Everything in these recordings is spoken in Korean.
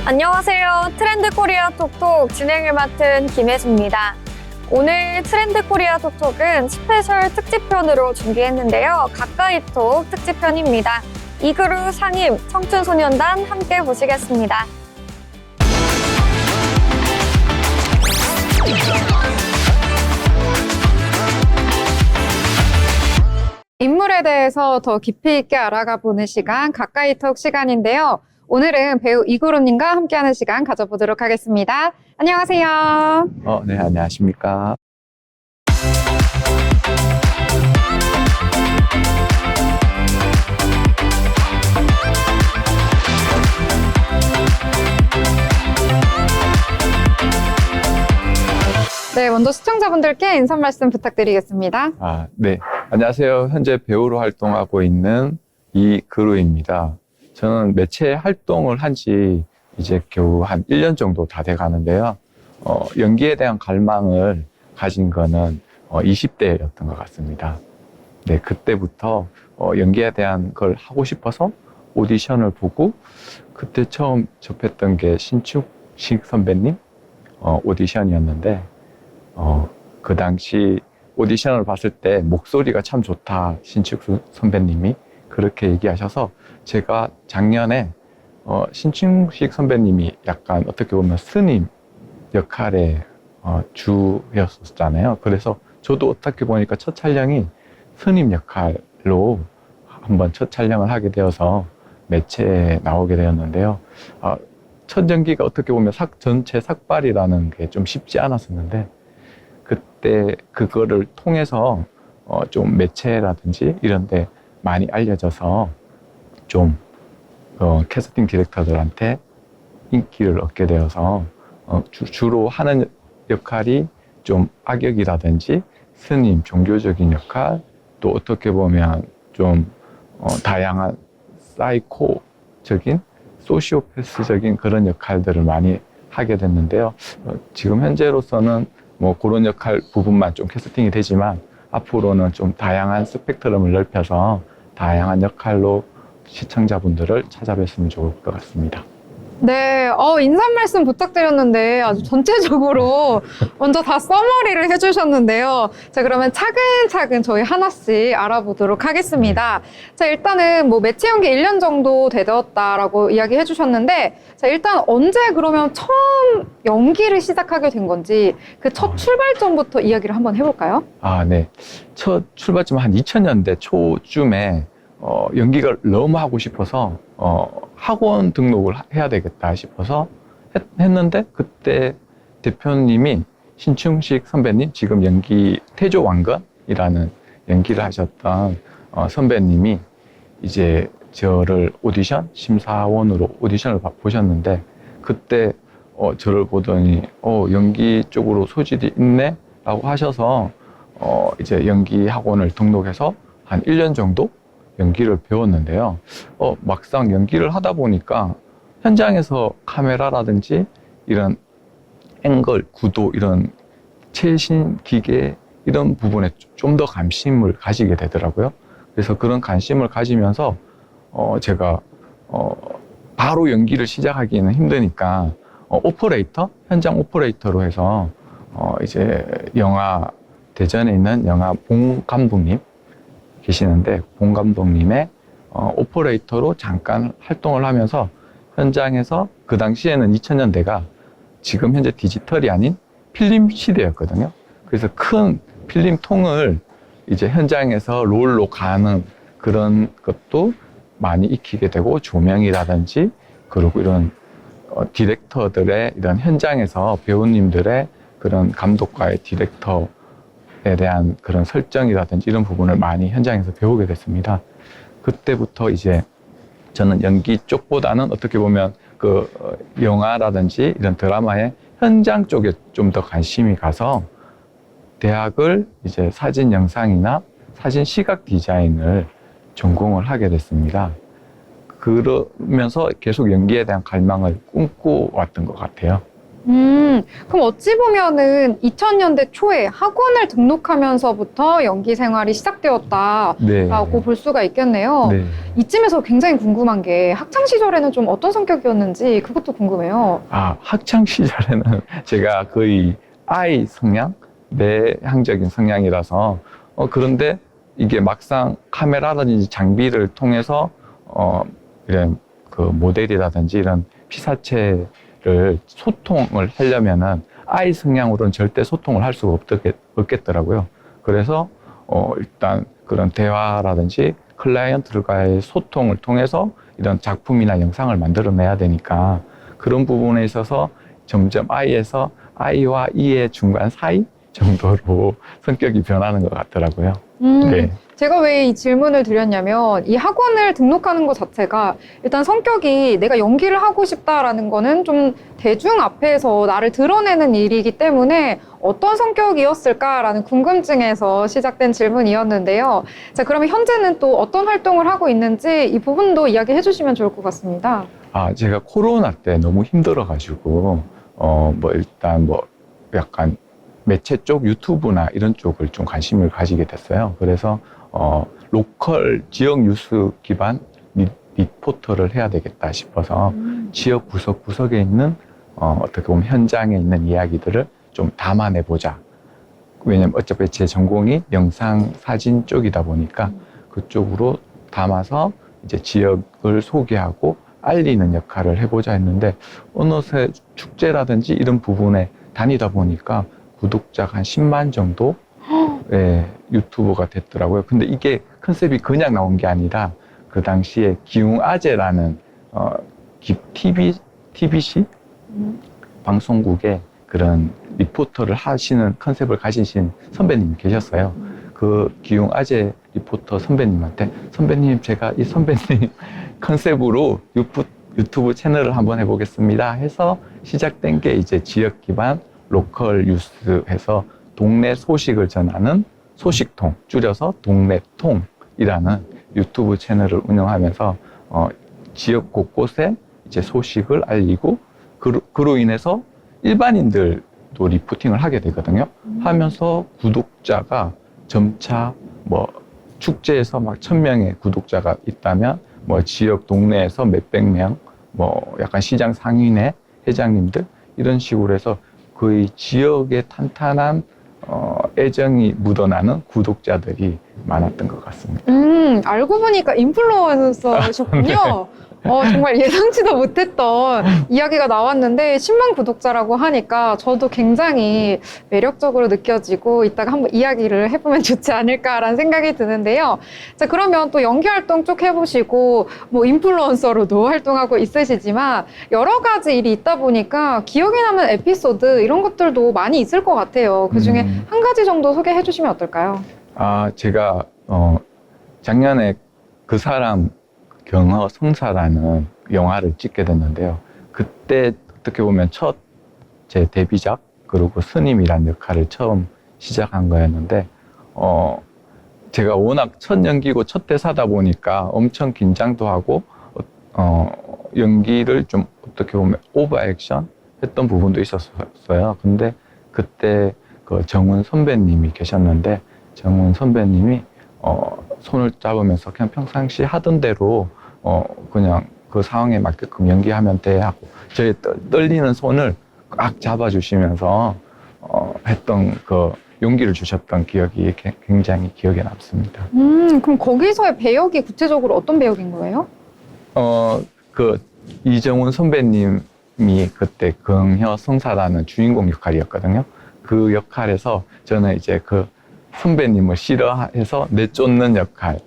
안녕하세요. 트렌드 코리아 톡톡 진행을 맡은 김혜수입니다. 오늘 트렌드 코리아 톡톡은 스페셜 특집편으로 준비했는데요. 가까이 톡 특집편입니다. 이그루 상임 청춘소년단 함께 보시겠습니다. 인물에 대해서 더 깊이 있게 알아가 보는 시간, 가까이 톡 시간인데요. 오늘은 배우 이그루님과 함께하는 시간 가져보도록 하겠습니다. 안녕하세요. 네, 안녕하십니까. 네, 먼저 시청자분들께 인사 말씀 부탁드리겠습니다. 네. 안녕하세요. 현재 배우로 활동하고 있는 이그루입니다. 저는 매체 활동을 한 지 이제 겨우 한 1년 정도 다 돼 가는데요. 연기에 대한 갈망을 가진 거는 20대였던 것 같습니다. 네, 그때부터 연기에 대한 걸 하고 싶어서 오디션을 보고 그때 처음 접했던 게 신축식 선배님 오디션이었는데 그 당시 오디션을 봤을 때 목소리가 참 좋다, 신축식 선배님이 그렇게 얘기하셔서 제가 작년에 신축식 선배님이 약간 어떻게 보면 스님 역할의 주였었잖아요. 그래서 저도 어떻게 보니까 첫 촬영이 스님 역할로 한번 첫 촬영을 하게 되어서 매체에 나오게 되었는데요. 첫 연기가 어떻게 보면 전체 삭발이라는 게 좀 쉽지 않았었는데 그때 그거를 통해서 좀 매체라든지 이런 데 많이 알려져서 좀 캐스팅 디렉터들한테 인기를 얻게 되어서 주로 하는 역할이 좀 악역이라든지 스님, 종교적인 역할, 또 어떻게 보면 좀 다양한 사이코적인, 소시오패스적인 그런 역할들을 많이 하게 됐는데요. 지금 현재로서는 뭐 그런 역할 부분만 좀 캐스팅이 되지만 앞으로는 좀 다양한 스펙트럼을 넓혀서 다양한 역할로 시청자분들을 찾아뵀으면 좋을 것 같습니다. 네, 인사 말씀 부탁드렸는데 아주 전체적으로 먼저 다 서머리를 해주셨는데요. 자, 그러면 차근차근 저희 하나씩 알아보도록 하겠습니다. 자, 일단은 뭐 매체 연기 1년 정도 되었다라고 이야기해 주셨는데, 자, 일단 언제 그러면 처음 연기를 시작하게 된 건지 그 첫 출발점부터 이야기를 한번 해볼까요? 네. 첫 출발점 한 2000년대 초쯤에 연기가 너무 하고 싶어서 학원 등록을 해야 되겠다 싶어서 했는데 그때 대표님이 신충식 선배님, 지금 연기 태조왕건이라는 연기를 하셨던 선배님이 이제 저를 오디션 심사원으로 오디션을 보셨는데 그때 저를 보더니 연기 쪽으로 소질이 있네 라고 하셔서 이제 연기 학원을 등록해서 한 1년 정도 연기를 배웠는데요. 막상 연기를 하다 보니까 현장에서 카메라라든지 이런 앵글, 구도, 이런 최신 기계 이런 부분에 좀 더 관심을 가지게 되더라고요. 그래서 그런 관심을 가지면서 제가 바로 연기를 시작하기는 힘드니까 오퍼레이터, 현장 오퍼레이터로 해서 이제 영화 대전에 있는 영화 봉 감독님 계시는데 봉 감독님의 오퍼레이터로 잠깐 활동을 하면서 현장에서 그 당시에는 2000년대가 지금 현재 디지털이 아닌 필름 시대였거든요. 그래서 큰 필름통을 이제 현장에서 롤로 가는 그런 것도 많이 익히게 되고 조명이라든지 그리고 이런 디렉터들의 이런 현장에서 배우님들의 그런 감독과의 디렉터 에 대한 그런 설정이라든지 이런 부분을 많이 현장에서 배우게 됐습니다. 그때부터 이제 저는 연기 쪽보다는 어떻게 보면 그 영화라든지 이런 드라마의 현장 쪽에 좀 더 관심이 가서 대학을 이제 사진 영상이나 사진 시각 디자인을 전공을 하게 됐습니다. 그러면서 계속 연기에 대한 갈망을 꿈꿔왔던 것 같아요. 그럼 어찌 보면은 2000년대 초에 학원을 등록하면서부터 연기 생활이 시작되었다라고 네. 볼 수가 있겠네요. 네. 이쯤에서 굉장히 궁금한 게 학창 시절에는 좀 어떤 성격이었는지 그것도 궁금해요. 학창 시절에는 제가 거의 아이 성향, 내향적인 성향이라서, 그런데 이게 막상 카메라라든지 장비를 통해서, 이런 그 모델이라든지 이런 피사체를 소통을 하려면은 아이 성향으로는 절대 소통을 할 수가 없겠더라고요. 그래서, 일단 그런 대화라든지 클라이언트들과의 소통을 통해서 이런 작품이나 영상을 만들어내야 되니까 그런 부분에 있어서 점점 아이에서 아이와 이의 중간 사이 정도로 성격이 변하는 것 같더라고요. 네. 제가 왜 이 질문을 드렸냐면 이 학원을 등록하는 것 자체가 일단 성격이 내가 연기를 하고 싶다라는 거는 좀 대중 앞에서 나를 드러내는 일이기 때문에 어떤 성격이었을까라는 궁금증에서 시작된 질문이었는데요. 자, 그러면 현재는 또 어떤 활동을 하고 있는지 이 부분도 이야기해 주시면 좋을 것 같습니다. 제가 코로나 때 너무 힘들어가지고, 일단 약간 매체 쪽 유튜브나 이런 쪽을 좀 관심을 가지게 됐어요. 그래서, 로컬 지역 뉴스 기반 리포터를 해야 되겠다 싶어서 지역 구석구석에 있는, 어떻게 보면 현장에 있는 이야기들을 좀 담아내보자. 왜냐면 어차피 제 전공이 영상 사진 쪽이다 보니까 그쪽으로 담아서 이제 지역을 소개하고 알리는 역할을 해보자 했는데 어느새 축제라든지 이런 부분에 다니다 보니까 구독자가 한 10만 정도 유튜버가 됐더라고요. 근데 이게 컨셉이 그냥 나온 게 아니라 그 당시에 기웅아재라는 TBC 방송국에 그런 리포터를 하시는 컨셉을 가지신 선배님이 계셨어요. 그 기웅아재 리포터 선배님한테 선배님 제가 이 선배님 컨셉으로 유튜브 채널을 한번 해보겠습니다 해서 시작된 게 이제 지역 기반 로컬 뉴스에서 동네 소식을 전하는 소식통, 줄여서 동네통이라는 유튜브 채널을 운영하면서 지역 곳곳에 이제 소식을 알리고 그로 인해서 일반인들도 리포팅을 하게 되거든요. 하면서 구독자가 점차 축제에서 막 1000명의 구독자가 있다면 지역 동네에서 몇백 명, 약간 시장 상인의 회장님들 이런 식으로 해서 거의 지역에 탄탄한 애정이 묻어나는 구독자들이 많았던 것 같습니다. 알고 보니까 인플루언서셨군요. 정말 예상치도 못했던 이야기가 나왔는데 10만 구독자라고 하니까 저도 굉장히 매력적으로 느껴지고 이따가 한번 이야기를 해보면 좋지 않을까라는 생각이 드는데요. 자, 그러면 또 연기 활동 쭉 해보시고 인플루언서로도 활동하고 있으시지만 여러 가지 일이 있다 보니까 기억에 남는 에피소드 이런 것들도 많이 있을 것 같아요. 그중에 한 가지 정도 소개해 주시면 어떨까요? 제가 작년에 그 사람 경허 성사라는 영화를 찍게 됐는데요. 그때 어떻게 보면 첫 제 데뷔작 그리고 스님이란 역할을 처음 시작한 거였는데 제가 워낙 첫 연기고 첫 대사다 보니까 엄청 긴장도 하고 연기를 좀 어떻게 보면 오버 액션 했던 부분도 있었어요. 근데 그때 그 정훈 선배님이 계셨는데 정훈 선배님이 손을 잡으면서 그냥 평상시 하던 대로 그냥 그 상황에 맞게끔 연기하면 돼 하고 저의 떨리는 손을 꽉 잡아주시면서 했던 그 용기를 주셨던 기억이 굉장히 기억에 남습니다. 그럼 거기서의 배역이 구체적으로 어떤 배역인 거예요? 그 이정훈 선배님이 그때 긍혀 성사라는 주인공 역할이었거든요. 그 역할에서 저는 이제 그 선배님을 싫어해서 내쫓는 역할.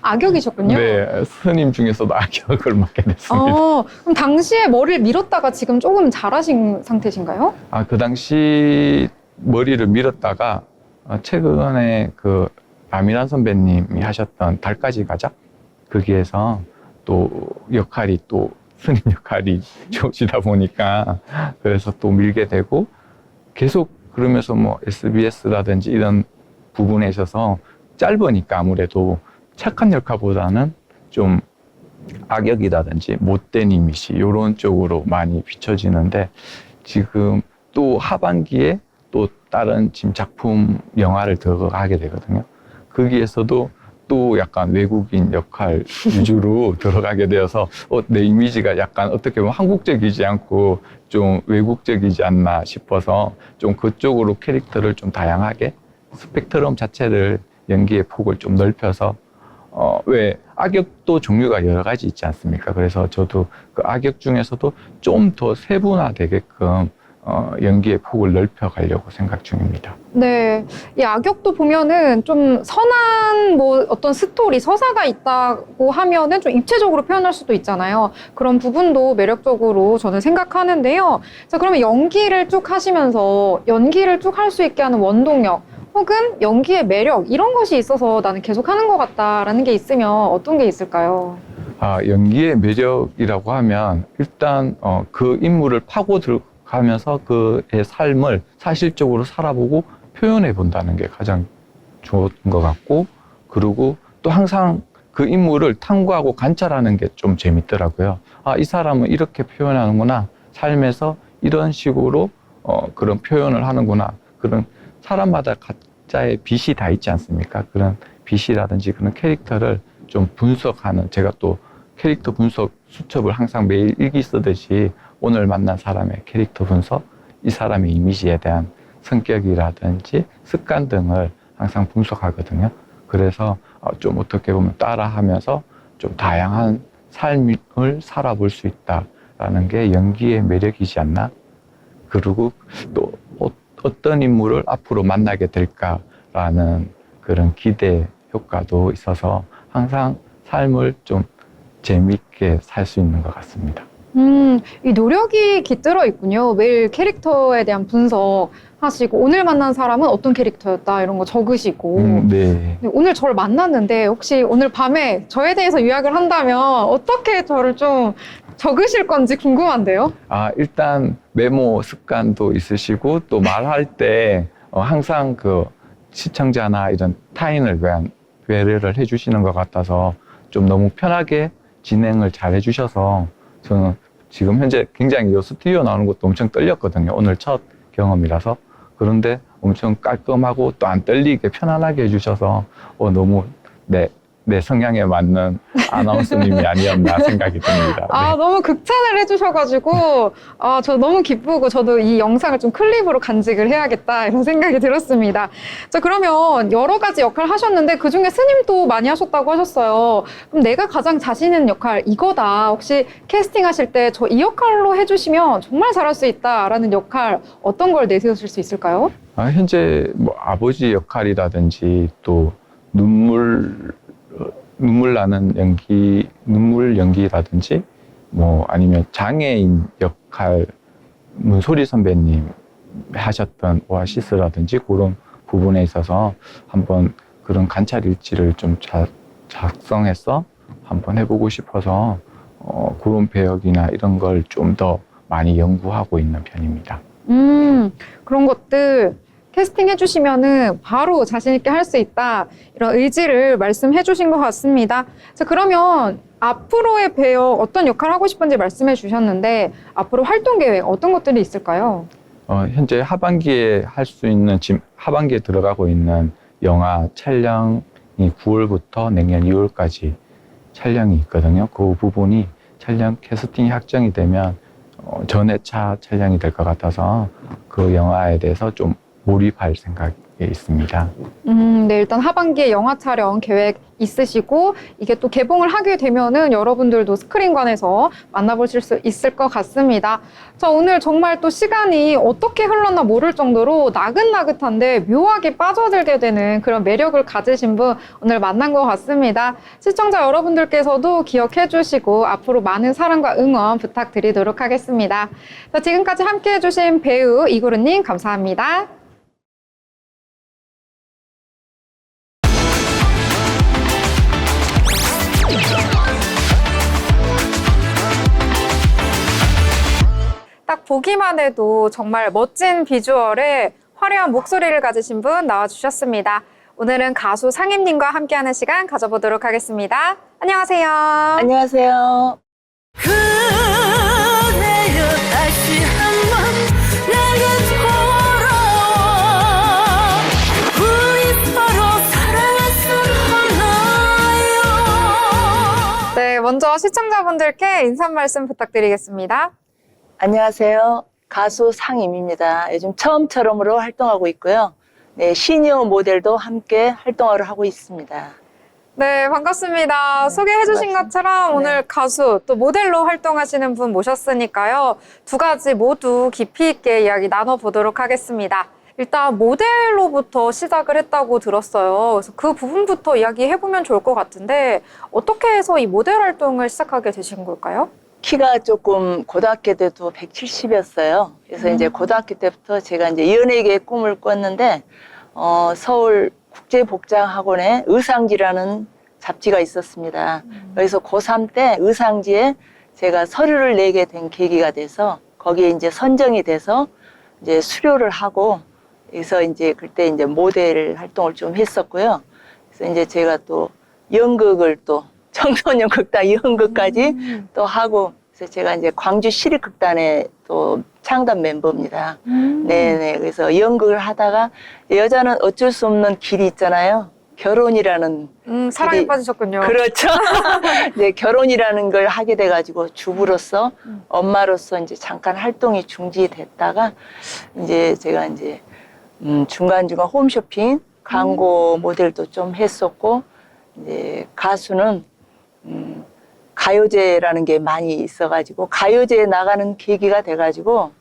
악역이셨군요. 네, 스님 중에서도 악역을 맡게 됐습니다. 그럼 당시에 머리를 밀었다가 지금 조금 잘하신 상태신가요? 그 당시 머리를 밀었다가 최근에 그 남일한 선배님이 하셨던 달까지 가자 거기에서 또 역할이 또 스님 역할이 좋으시다 보니까 그래서 또 밀게 되고 계속 그러면서 SBS라든지 이런 부분에 있어서 짧으니까 아무래도 착한 역할보다는 좀 악역이라든지 못된 이미지 이런 쪽으로 많이 비춰지는데 지금 또 하반기에 또 다른 지금 작품 영화를 들어가게 되거든요. 거기에서도 또 약간 외국인 역할 위주로 들어가게 되어서 내 이미지가 약간 어떻게 보면 한국적이지 않고 좀 외국적이지 않나 싶어서 좀 그쪽으로 캐릭터를 좀 다양하게 스펙트럼 자체를 연기의 폭을 좀 넓혀서 왜 악역도 종류가 여러 가지 있지 않습니까? 그래서 저도 그 악역 중에서도 좀 더 세분화되게끔 연기의 폭을 넓혀 가려고 생각 중입니다. 네, 이 악역도 보면은 좀 선한 뭐 어떤 스토리, 서사가 있다고 하면은 좀 입체적으로 표현할 수도 있잖아요. 그런 부분도 매력적으로 저는 생각하는데요. 자, 그러면 연기를 쭉 하시면서 연기를 쭉 할 수 있게 하는 원동력, 혹은 연기의 매력, 이런 것이 있어서 나는 계속 하는 것 같다라는 게 있으면 어떤 게 있을까요? 연기의 매력이라고 하면 일단 그 인물을 파고 들어가면서 그의 삶을 사실적으로 살아보고 표현해 본다는 게 가장 좋은 것 같고, 그리고 또 항상 그 인물을 탐구하고 관찰하는 게 좀 재밌더라고요. 이 사람은 이렇게 표현하는구나, 삶에서 이런 식으로 그런 표현을 하는구나. 그런 사람마다 각자의 빛이 다 있지 않습니까? 그런 빛이라든지 그런 캐릭터를 좀 분석하는, 제가 또 캐릭터 분석 수첩을 항상 매일 일기 쓰듯이 오늘 만난 사람의 캐릭터 분석, 이 사람의 이미지에 대한 성격이라든지 습관 등을 항상 분석하거든요. 그래서 좀 어떻게 보면 따라하면서 좀 다양한 삶을 살아볼 수 있다라는 게 연기의 매력이지 않나? 그리고 또 어떤 인물을 앞으로 만나게 될까라는 그런 기대 효과도 있어서 항상 삶을 좀 재미있게 살 수 있는 것 같습니다. 이 노력이 깃들어 있군요. 매일 캐릭터에 대한 분석하시고, 오늘 만난 사람은 어떤 캐릭터였다, 이런 거 적으시고. 네. 오늘 저를 만났는데, 혹시 오늘 밤에 저에 대해서 요약을 한다면 어떻게 저를 좀 적으실 건지 궁금한데요? 일단 메모 습관도 있으시고, 또 말할 때 항상 그 시청자나 이런 타인을 위한 배려를 해주시는 것 같아서 좀 너무 편하게 진행을 잘 해주셔서 저는 지금 현재 굉장히 이 스튜디오 나오는 것도 엄청 떨렸거든요. 오늘 첫 경험이라서. 그런데 엄청 깔끔하고 또 안 떨리게 편안하게 해주셔서 너무 내 성향에 맞는 아나운서님이 아니었나 생각이 듭니다. 네. 너무 극찬을 해주셔가지고, 저 너무 기쁘고, 저도 이 영상을 좀 클립으로 간직을 해야겠다, 이런 생각이 들었습니다. 자, 그러면 여러 가지 역할 하셨는데, 그 중에 스님도 많이 하셨다고 하셨어요. 그럼 내가 가장 자신 있는 역할, 이거다. 혹시 캐스팅 하실 때 저 이 역할로 해주시면 정말 잘할 수 있다라는 역할, 어떤 걸 내세우실 수 있을까요? 현재 뭐 아버지 역할이라든지 또 눈물 나는 연기, 눈물 연기라든지 뭐 아니면 장애인 역할, 문소리 선배님 하셨던 오아시스라든지 그런 부분에 있어서 한번 그런 관찰 일지를 좀 작성해서 한번 해보고 싶어서 그런 배역이나 이런 걸 좀 더 많이 연구하고 있는 편입니다. 그런 것들 캐스팅 해주시면은 바로 자신있게 할 수 있다, 이런 의지를 말씀해 주신 것 같습니다. 자, 그러면 앞으로의 배역 어떤 역할 하고 싶은지 말씀해 주셨는데, 앞으로 활동 계획 어떤 것들이 있을까요? 현재 하반기에 할 수 있는, 지금 하반기에 들어가고 있는 영화 촬영이 9월부터 내년 2월까지 촬영이 있거든요. 그 부분이 촬영 캐스팅이 확정이 되면 전회차 촬영이 될 것 같아서 그 영화에 대해서 좀 몰입할 생각이 있습니다. 네, 일단 하반기에 영화 촬영 계획 있으시고, 이게 또 개봉을 하게 되면은 여러분들도 스크린관에서 만나보실 수 있을 것 같습니다. 자, 오늘 정말 또 시간이 어떻게 흘렀나 모를 정도로 나긋나긋한데 묘하게 빠져들게 되는 그런 매력을 가지신 분 오늘 만난 것 같습니다. 시청자 여러분들께서도 기억해 주시고 앞으로 많은 사랑과 응원 부탁드리도록 하겠습니다. 자, 지금까지 함께 해주신 배우 이구르님 감사합니다. 딱 보기만 해도 정말 멋진 비주얼에 화려한 목소리를 가지신 분 나와주셨습니다. 오늘은 가수 상임님과 함께하는 시간 가져보도록 하겠습니다. 안녕하세요. 안녕하세요. 그대여 다시 한번 먼저 시청자분들께 인사 한 말씀 부탁드리겠습니다. 안녕하세요. 가수 상임입니다. 요즘 처음처럼으로 활동하고 있고요. 네, 시니어 모델도 함께 활동을 하고 있습니다. 네, 반갑습니다. 소개해주신 것처럼 오늘 가수 또 모델로 활동하시는 분 모셨으니까요. 두 가지 모두 깊이 있게 이야기 나눠보도록 하겠습니다. 일단 모델로부터 시작을 했다고 들었어요. 그래서 그 부분부터 이야기해보면 좋을 것 같은데 어떻게 해서 이 모델 활동을 시작하게 되신 걸까요? 키가 조금 고등학교 때도 170이었어요. 그래서 이제 고등학교 때부터 제가 이제 연예계의 꿈을 꿨는데, 서울 국제복장학원에 의상지라는 잡지가 있었습니다. 여기서 고3 때 의상지에 제가 서류를 내게 된 계기가 돼서 거기에 이제 선정이 돼서 이제 수료를 하고, 그래서 이제 그때 이제 모델 활동을 좀 했었고요. 그래서 이제 제가 또 연극을 또 청소년 극단 연극까지 또 하고, 그래서 제가 이제 광주 시립극단의 또 창단 멤버입니다. 네네. 그래서 연극을 하다가 여자는 어쩔 수 없는 길이 있잖아요. 결혼이라는 사랑에 길이. 빠지셨군요. 그렇죠. 네, 결혼이라는 걸 하게 돼가지고 주부로서 엄마로서 이제 잠깐 활동이 중지됐다가 이제 제가 이제 중간중간 홈쇼핑 광고 모델도 좀 했었고, 이제 가수는 가요제라는 게 많이 있어가지고 가요제에 나가는 계기가 돼가지고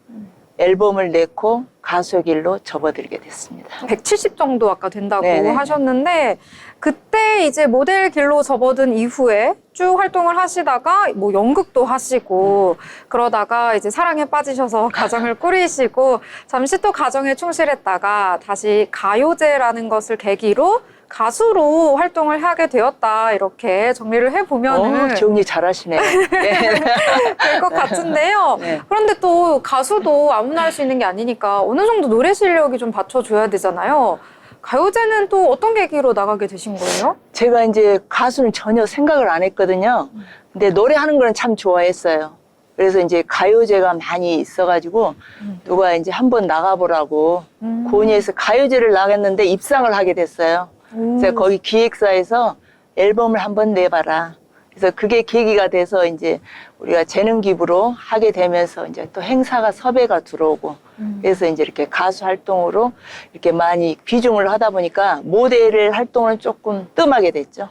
앨범을 냈고 가수의 길로 접어들게 됐습니다. 170 정도 아까 된다고 네네. 하셨는데 그때 이제 모델 길로 접어든 이후에 쭉 활동을 하시다가 뭐 연극도 하시고 그러다가 이제 사랑에 빠지셔서 가정을 꾸리시고 잠시 또 가정에 충실했다가 다시 가요제라는 것을 계기로 가수로 활동을 하게 되었다 이렇게 정리를 해보면은 정리 잘하시네요. 네. 될 것 같은데요. 네. 그런데 또 가수도 아무나 할 수 있는 게 아니니까 어느 정도 노래 실력이 좀 받쳐줘야 되잖아요. 가요제는 또 어떤 계기로 나가게 되신 거예요? 제가 이제 가수는 전혀 생각을 안 했거든요. 근데 노래하는 거는 참 좋아했어요. 그래서 이제 가요제가 많이 있어가지고 누가 이제 한번 나가보라고 고은이에서 가요제를 나갔는데 입상을 하게 됐어요. 그래서 거기 기획사에서 앨범을 한번 내봐라. 그래서 그게 계기가 돼서 이제 우리가 재능 기부로 하게 되면서 이제 또 행사가 섭외가 들어오고 그래서 이제 이렇게 가수 활동으로 이렇게 많이 비중을 하다 보니까 모델 활동은 조금 뜸하게 됐죠.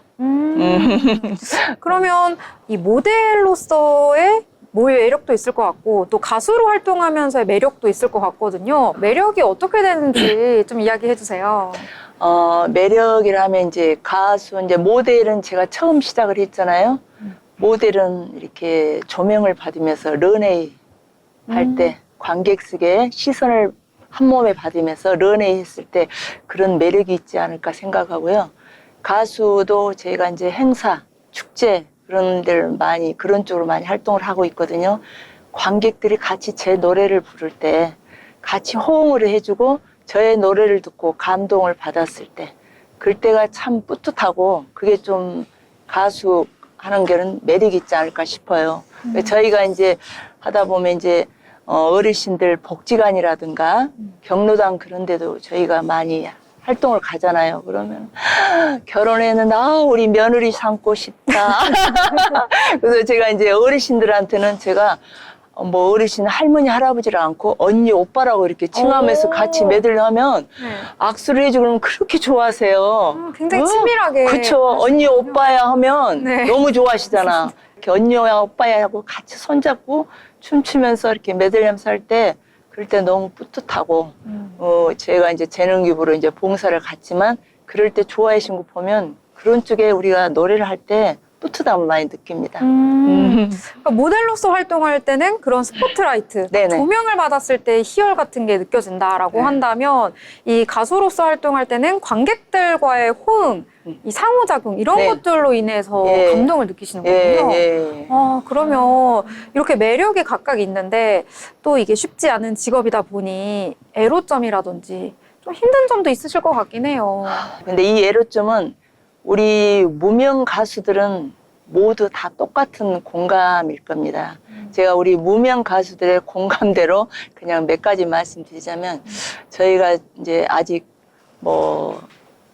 그러면 이 모델로서의 매력도 있을 것 같고 또 가수로 활동하면서의 매력도 있을 것 같거든요. 매력이 어떻게 되는지 좀 이야기해 주세요. 매력이라면 이제 가수, 이제 모델은 제가 처음 시작을 했잖아요. 모델은 이렇게 조명을 받으면서 런웨이 할 때 관객석의 시선을 한 몸에 받으면서 런웨이 했을 때 그런 매력이 있지 않을까 생각하고요. 가수도 제가 이제 행사, 축제 그런 데를 많이 그런 쪽으로 많이 활동을 하고 있거든요. 관객들이 같이 제 노래를 부를 때 같이 호응을 해주고 저의 노래를 듣고 감동을 받았을 때 그때가 참 뿌듯하고 그게 좀 가수 하는 게는 매력이 있지 않을까 싶어요. 저희가 이제 하다 보면 이제 어르신들 복지관이라든가 경로당 그런 데도 저희가 많이 활동을 가잖아요. 그러면 결혼에는 우리 며느리 삼고 싶다. 그래서 제가 이제 어르신들한테는 제가 뭐 어르신 할머니 할아버지를 않고 언니 오빠라고 이렇게 칭하면서 같이 매들려 하면 악수를 해주고 그러면 그렇게 좋아하세요. 굉장히 친밀하게. 그쵸. 언니 오빠야 하면 네. 너무 좋아하시잖아. 이렇게 언니야 오빠야 하고 같이 손잡고 춤추면서 이렇게 매들면서 할 때 그럴 때 너무 뿌듯하고 제가 이제 재능기부로 이제 봉사를 갔지만 그럴 때 좋아하시는 거 보면 그런 쪽에 우리가 노래를 할 때 뿌듯함을 많이 느낍니다. 그러니까 모델로서 활동할 때는 그런 스포트라이트, 네네. 조명을 받았을 때 희열 같은 게 느껴진다라고 네. 한다면 이 가수로서 활동할 때는 관객들과의 호응, 이 상호작용 이런 네. 것들로 인해서 예. 감동을 느끼시는 거군요. 예. 그러면 이렇게 매력이 각각 있는데 또 이게 쉽지 않은 직업이다 보니 애로점이라든지 좀 힘든 점도 있으실 것 같긴 해요. 근데 이 애로점은 우리 무명 가수들은 모두 다 똑같은 공감일 겁니다. 제가 우리 무명 가수들의 공감대로 그냥 몇 가지 말씀드리자면 저희가 이제 아직 뭐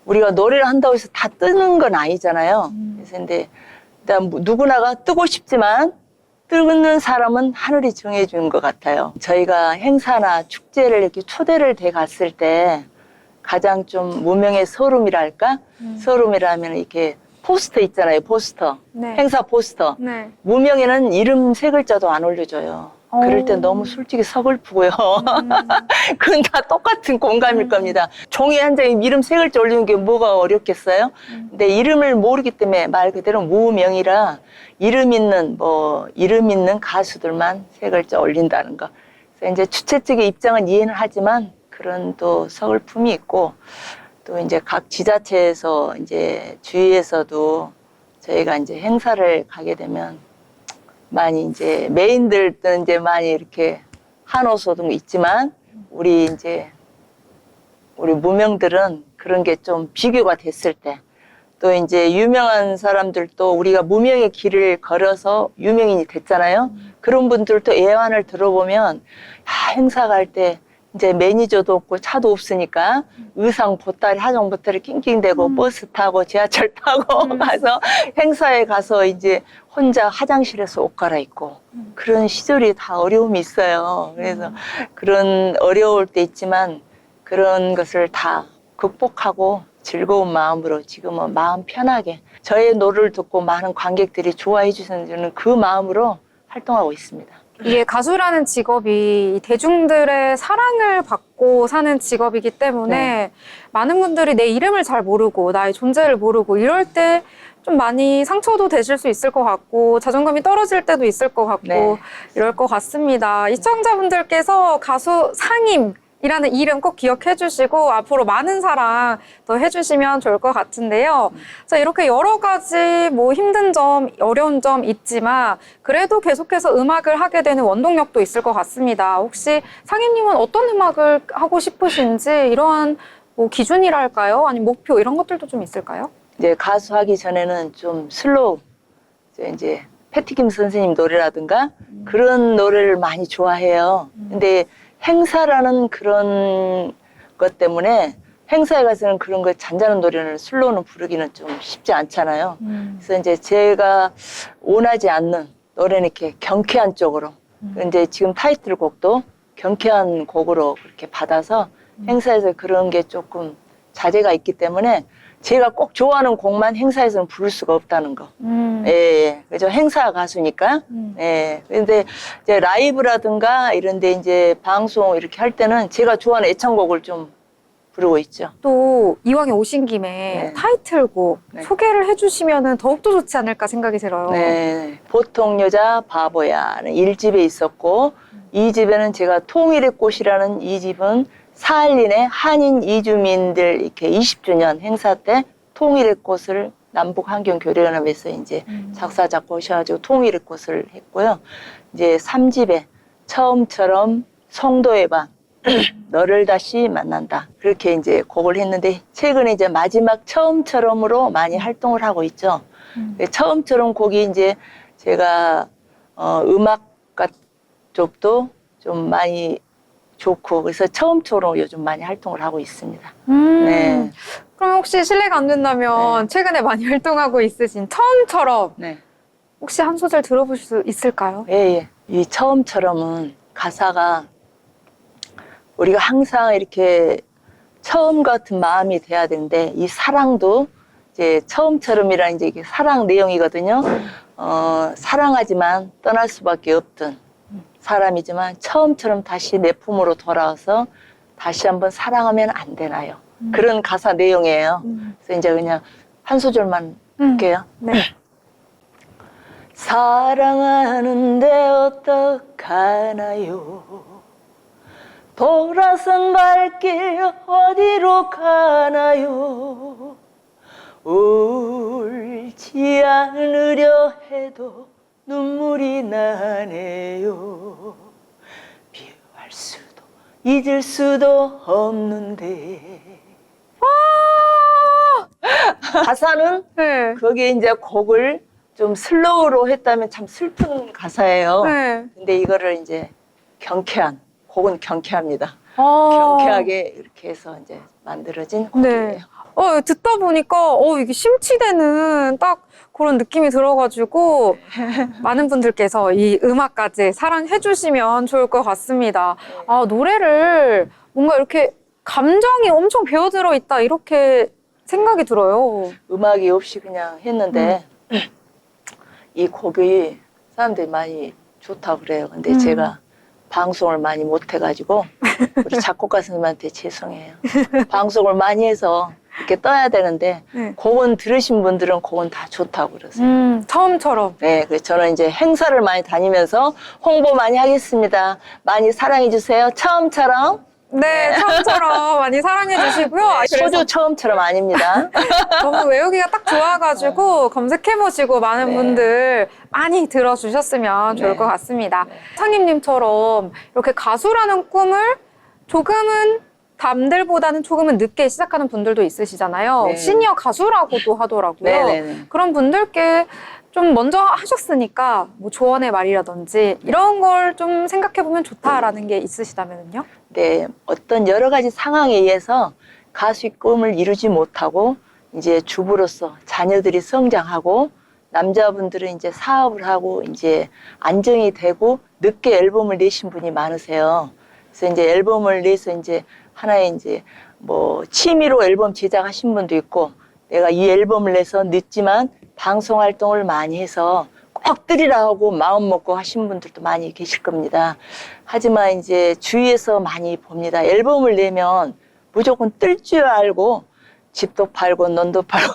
우리가 노래를 한다고 해서 다 뜨는 건 아니잖아요. 그래서 근데 일단 누구나가 뜨고 싶지만 뜨는 사람은 하늘이 정해주는 것 같아요. 저희가 행사나 축제를 이렇게 초대를 돼 갔을 때 가장 좀 무명의 서름이랄까? 서름이라면 이렇게 포스터 있잖아요, 포스터. 네. 행사 포스터. 네. 무명에는 이름 세 글자도 안 올려줘요. 그럴 때 너무 솔직히 서글프고요. 그건 다 똑같은 공감일 겁니다. 종이 한 장에 이름 세 글자 올리는 게 뭐가 어렵겠어요? 근데 이름을 모르기 때문에 말 그대로 무명이라 이름 있는 가수들만 세 글자 올린다는 거. 그래서 이제 주최 측의 입장은 이해는 하지만 그런 또 서글픔이 있고 또 이제 각 지자체에서 이제 주위에서도 저희가 이제 행사를 가게 되면 많이 이제 메인들도 이제 많이 이렇게 한호소도 있지만 우리 무명들은 그런 게 좀 비교가 됐을 때 또 이제 유명한 사람들도 우리가 무명의 길을 걸어서 유명인이 됐잖아요. 그런 분들도 애환을 들어보면 행사 갈 때 이제 매니저도 없고 차도 없으니까 의상 보따리 하정 보따리 낑낑대고 버스 타고 지하철 타고 가서 행사에 가서 이제 혼자 화장실에서 옷 갈아입고 그런 시절이 다 어려움이 있어요. 그래서 그런 어려울 때 있지만 그런 것을 다 극복하고 즐거운 마음으로 지금은 마음 편하게 저의 노래를 듣고 많은 관객들이 좋아해 주시는 그 마음으로 활동하고 있습니다. 이게 가수라는 직업이 대중들의 사랑을 받고 사는 직업이기 때문에 많은 분들이 내 이름을 잘 모르고 나의 존재를 모르고 이럴 때 좀 많이 상처도 되실 수 있을 것 같고 자존감이 떨어질 때도 있을 것 같고 이럴 것 같습니다. 시청자분들께서 가수 상임이라는 이름 꼭 기억해 주시고 앞으로 많은 사랑 더 해주시면 좋을 것 같은데요. 자, 이렇게 여러 가지 뭐 힘든 점, 어려운 점 있지만 그래도 계속해서 음악을 하게 되는 원동력도 있을 것 같습니다. 혹시 상임님은 어떤 음악을 하고 싶으신지 이러한 뭐 기준이랄까요? 아니면 목표 이런 것들도 좀 있을까요? 이제 가수 하기 전에는 좀 슬로우, 이제 패티김 선생님 노래라든가 그런 노래를 많이 좋아해요. 근데 행사라는 그런 것 때문에 행사에 가서는 그런 거 잔잔한 노래는 슬로우는 부르기는 좀 쉽지 않잖아요. 그래서 이제 제가 원하지 않는 노래는 이렇게 경쾌한 쪽으로 이제 지금 타이틀곡도 경쾌한 곡으로 그렇게 받아서 행사에서 그런 게 조금 자제가 있기 때문에 제가 꼭 좋아하는 곡만 행사에서는 부를 수가 없다는 거. 예. 그죠. 행사 가수니까. 예. 근데 이제 라이브라든가 이런데 이제 방송 이렇게 할 때는 제가 좋아하는 애창곡을 좀 부르고 있죠. 또 이왕에 오신 김에 타이틀곡 소개를 해주시면 더욱더 좋지 않을까 생각이 들어요. 네. 보통 여자 바보야는 1집에 있었고 2집에는 제가 통일의 꽃이라는 2집은 사할린의 한인 이주민들 이렇게 20주년 행사 때 통일의 꽃을 남북환경교류연합에서 이제 작사 작곡하셔가지고 통일의 꽃을 했고요. 이제 3집에 처음처럼 송도의 밤 너를 다시 만난다 그렇게 이제 곡을 했는데 최근에 이제 마지막 처음처럼으로 많이 활동을 하고 있죠. 처음처럼 곡이 이제 제가 음악가 쪽도 좀 많이 좋고 그래서 처음처럼 요즘 많이 활동을 하고 있습니다. 네. 그럼 혹시 실례가 안 된다면 최근에 많이 활동하고 있으신 처음처럼 혹시 한 소절 들어보실 수 있을까요? 예. 이 처음처럼은 가사가 우리가 항상 이렇게 처음 같은 마음이 돼야 되는데 이 사랑도 이제 처음처럼이라는 이제 이게 사랑 내용이거든요. 사랑하지만 떠날 수밖에 없던 사람이지만 처음처럼 다시 내 품으로 돌아와서 다시 한번 사랑하면 안 되나요? 그런 가사 내용이에요. 그래서 이제 그냥 한 소절만 할게요. 네. 사랑하는데 어떡하나요? 돌아선 발길 어디로 가나요? 울지 않으려 해도 눈물이 나네요. 미워할 수도 잊을 수도 없는데. 가사는 거기에 이제 곡을 좀 슬로우로 했다면 참 슬픈 가사예요. 근데 이거를 이제 경쾌한 곡은 경쾌합니다. 경쾌하게 이렇게 해서 이제 만들어진 곡이에요. 네. 듣다 보니까, 이게 심취되는 딱 그런 느낌이 들어가지고, 많은 분들께서 이 음악까지 사랑해주시면 좋을 것 같습니다. 노래를 뭔가 이렇게 감정이 엄청 배어들어 있다, 이렇게 생각이 들어요. 음악이 없이 그냥 했는데, 이 곡이 사람들이 많이 좋다고 그래요. 근데 제가 방송을 많이 못 해가지고, 우리 작곡가 선생님한테 죄송해요. 방송을 많이 해서 이렇게 떠야 되는데, 네. 곡은 들으신 분들은 곡은 다 좋다고 그러세요. 처음처럼. 네, 그래서 저는 이제 행사를 많이 다니면서 홍보 많이 하겠습니다. 많이 사랑해주세요. 처음처럼. 네, 처음처럼 많이 사랑해주시고요. 소주 처음처럼 아닙니다. 너무 외우기가 딱 좋아가지고 검색해보시고 많은 네. 분들 많이 들어주셨으면 좋을 네. 것 같습니다. 네. 상임님처럼 이렇게 가수라는 꿈을 조금은 남들보다는 조금은 늦게 시작하는 분들도 있으시잖아요. 네. 시니어 가수라고도 하더라고요. 네네네. 그런 분들께 좀 먼저 하셨으니까 뭐 조언의 말이라든지 이런 걸 좀 생각해보면 좋다라는 게 있으시다면요? 네, 어떤 여러 가지 상황에 의해서 가수의 꿈을 이루지 못하고 이제 주부로서 자녀들이 성장하고 남자분들은 이제 사업을 하고 이제 안정이 되고 늦게 앨범을 내신 분이 많으세요. 그래서 이제 앨범을 내서 이제 하나의 이제 뭐 취미로 앨범 제작하신 분도 있고 내가 이 앨범을 내서 늦지만 방송 활동을 많이 해서 꼭 뜨리라 하고 마음 먹고 하신 분들도 많이 계실 겁니다. 하지만 이제 주위에서 많이 봅니다. 앨범을 내면 무조건 뜰 줄 알고 집도 팔고 논도 팔고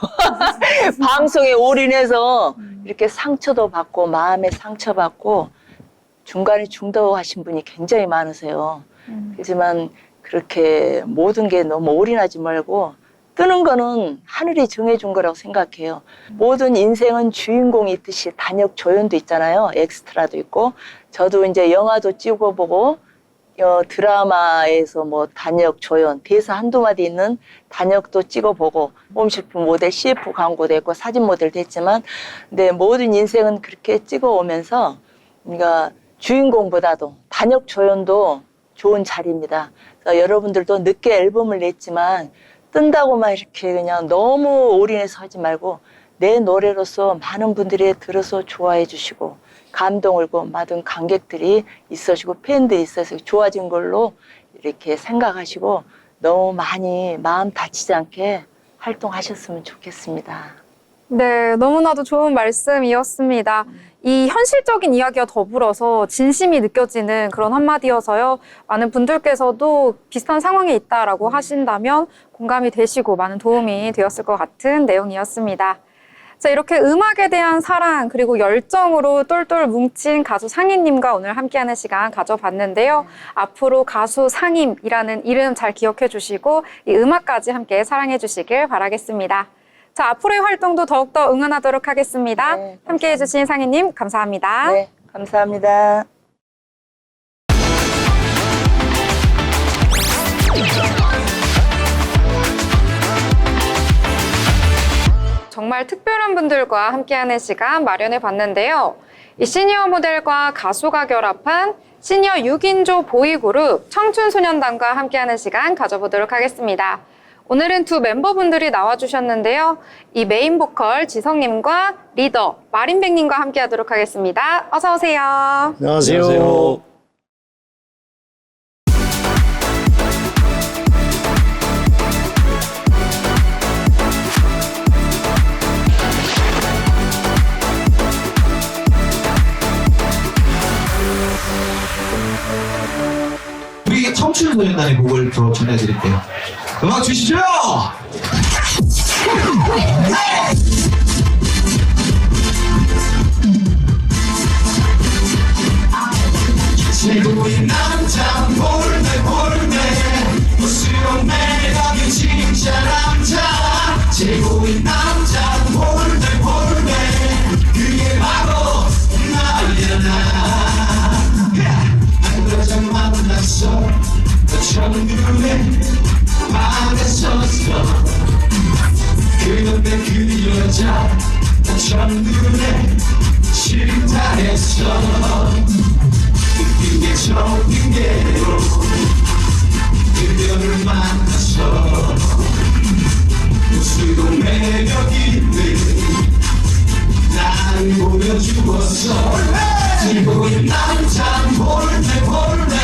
방송에 올인해서 이렇게 상처도 받고 마음에 상처받고 중간에 중도하신 분이 굉장히 많으세요. 하지만 그렇게 모든 게 너무 올인하지 말고 뜨는 거는 하늘이 정해준 거라고 생각해요. 모든 인생은 주인공이 있듯이 단역 조연도 있잖아요. 엑스트라도 있고. 저도 이제 영화도 찍어보고 드라마에서 뭐 단역 조연, 대사 한두 마디 있는 단역도 찍어보고 홈쇼핑 모델, CF 광고도 했고 사진 모델도 했지만 근데 모든 인생은 그렇게 찍어오면서 우리가 주인공보다도 단역 조연도 좋은 자리입니다. 그래서 여러분들도 늦게 앨범을 냈지만 뜬다고만 이렇게 그냥 너무 올인해서 하지 말고 내 노래로서 많은 분들이 들어서 좋아해 주시고 감동을 받은 관객들이 있으시고 팬들이 있어서 좋아진 걸로 이렇게 생각하시고 너무 많이 마음 다치지 않게 활동하셨으면 좋겠습니다. 네, 너무나도 좋은 말씀이었습니다. 이 현실적인 이야기와 더불어서 진심이 느껴지는 그런 한마디여서요. 많은 분들께서도 비슷한 상황에 있다라고 하신다면 공감이 되시고 많은 도움이 되었을 것 같은 내용이었습니다. 자, 이렇게 음악에 대한 사랑 그리고 열정으로 똘똘 뭉친 가수 상임님과 오늘 함께하는 시간 가져봤는데요. 앞으로 가수 상임이라는 이름 잘 기억해 주시고 이 음악까지 함께 사랑해 주시길 바라겠습니다. 자, 앞으로의 활동도 더욱더 응원하도록 하겠습니다. 네, 함께해 주신 상임님 감사합니다. 네, 감사합니다. 정말 특별한 분들과 함께하는 시간 마련해 봤는데요. 이 시니어 모델과 가수가 결합한 시니어 6인조 보이그룹 청춘소년단과 함께하는 시간 가져보도록 하겠습니다. 오늘은 두 멤버분들이 나와주셨는데요. 이 메인 보컬 지성님과 리더 마린백님과 함께하도록 하겠습니다. 어서 오세요. 안녕하세요. 우리 청춘소년단의 곡을 더 전해드릴게요. 음악 주시죠! 최고의 남자 볼매 무수용 매력의 진짜 남자 최고의 남자 볼매 그게 바로 나야 한 여자 만났어 첫눈에 반했었어 그런데 그 여자 첫눈에 싫다 했어 느낀 게 좋은 게로 그녀를 만나서 웃으로 매력 있는 나를 보여주었어 즐거운 남자 볼래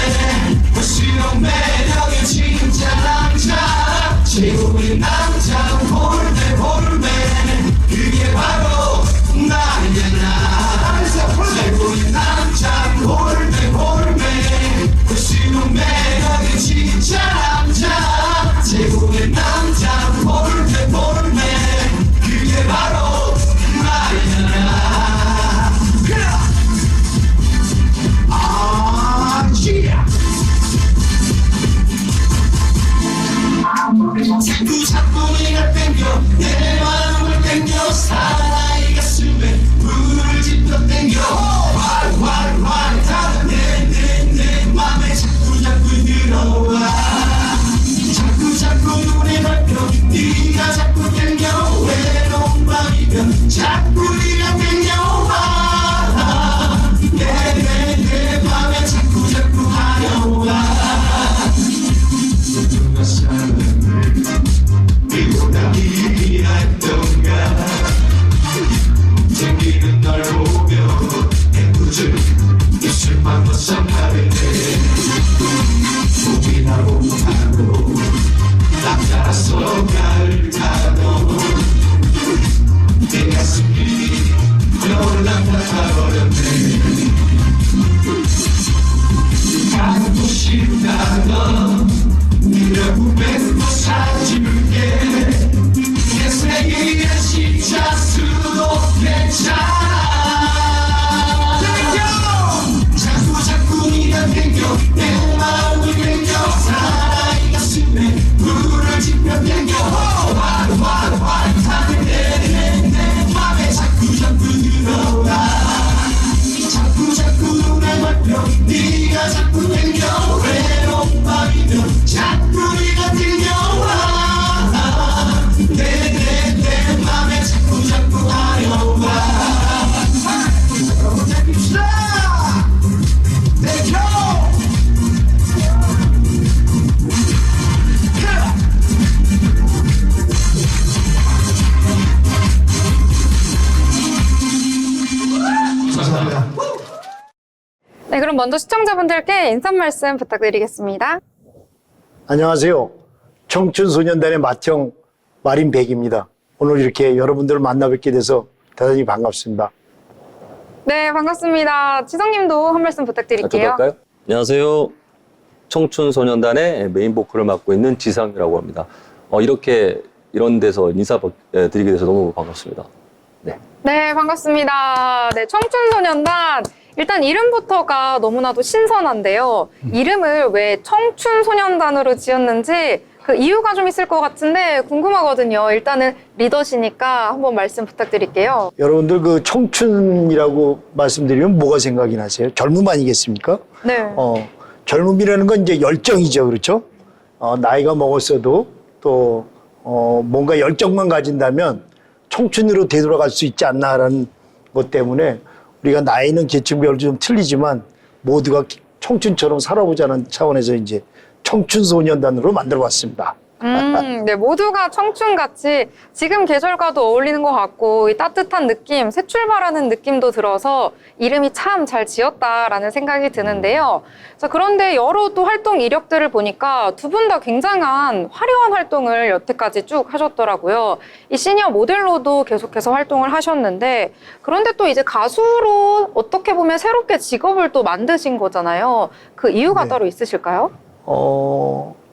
웃으로 매력이 진짜 남자 즐거운 남자 볼래 그게 바로 나야 즐거운 남자 볼래 웃으로 매력이 진짜 남자 즐거운 남자 볼래 그게 바로 나야 자꾸 네가 땡겨 내 마음을 땡겨 사나이 가슴에 불을 지펴 땡겨 활활활 타는 내 맘에 자꾸 들어와 자꾸 눈에 밟혀 네가 자꾸 땡겨 외로운 밤이면 자꾸 네가 땡겨와 내 맘에 자꾸 하려와 누가 사랑을 이보다 미안했던가 챙기는 널 보며 애꿎은 입술만 벗어나네 고민하고 하고 남자라서 가을 타도 내 가슴이 올라타버렸네 가고 싶다던 결국엔 또 사줄게 내 생일은 진짜 수도 괜찮아 자꾸 네가 땡겨 내 마음을 땡겨 사나이 가슴에 불을 지펴 땡겨 활활활 타는 내 맘에 자꾸 들어와 자꾸 눈에 밟혀 네가 자꾸 땡겨 외로운 밤이면 자꾸 네가 들려와 내 맘에 자꾸 하려와 잡힙시다 내겨 감사합니다. 네, 그럼 먼저 시청자분들께 인사 말씀 부탁드리겠습니다. 안녕하세요. 청춘소년단의 맏형 마린백입니다. 오늘 이렇게 여러분들을 만나 뵙게 돼서 대단히 반갑습니다. 네, 반갑습니다. 지성님도 한 말씀 저도 부탁드릴게요. 할까요? 안녕하세요. 청춘소년단의 메인 보컬을 맡고 있는 지상이라고 합니다. 이렇게 이런 데서 인사드리게 돼서 너무 반갑습니다. 네. 네, 반갑습니다. 네, 청춘소년단. 일단 이름부터가 너무나도 신선한데요. 이름을 왜 청춘소년단으로 지었는지 그 이유가 좀 있을 것 같은데 궁금하거든요. 일단은 리더시니까 한번 말씀 부탁드릴게요. 여러분들 그 청춘이라고 말씀드리면 뭐가 생각이 나세요? 젊음 아니겠습니까? 네. 젊음이라는 건 이제 열정이죠. 그렇죠? 나이가 먹었어도 또 뭔가 열정만 가진다면 청춘으로 되돌아갈 수 있지 않나라는 것 때문에 우리가 나이는 계층별로 좀 틀리지만 모두가 청춘처럼 살아보자는 차원에서 이제 청춘소년단으로 만들어봤습니다. 네, 모두가 청춘같이 지금 계절과도 어울리는 것 같고 이 따뜻한 느낌, 새 출발하는 느낌도 들어서 이름이 참 잘 지었다라는 생각이 드는데요. 자, 그런데 여러 또 활동 이력들을 보니까 두 분 다 굉장한 화려한 활동을 여태까지 쭉 하셨더라고요. 이 시니어 모델로도 계속해서 활동을 하셨는데 그런데 또 이제 가수로 어떻게 보면 새롭게 직업을 또 만드신 거잖아요. 그 이유가 네. 따로 있으실까요?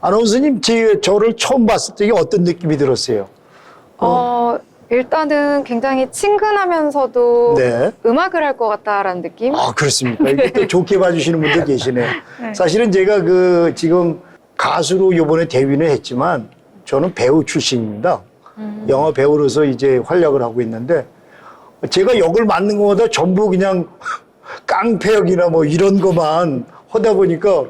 아나운서님, 저를 처음 봤을 때 어떤 느낌이 들었어요? 일단은 굉장히 친근하면서도 네. 음악을 할 것 같다라는 느낌? 아, 그렇습니까? 이렇게 또 좋게 봐주시는 분들 계시네. 네. 사실은 제가 지금 가수로 요번에 데뷔는 했지만 저는 배우 출신입니다. 영화 배우로서 이제 활약을 하고 있는데 제가 역을 맡는 것보다 전부 그냥 깡패역이나 뭐 이런 것만 하다 보니까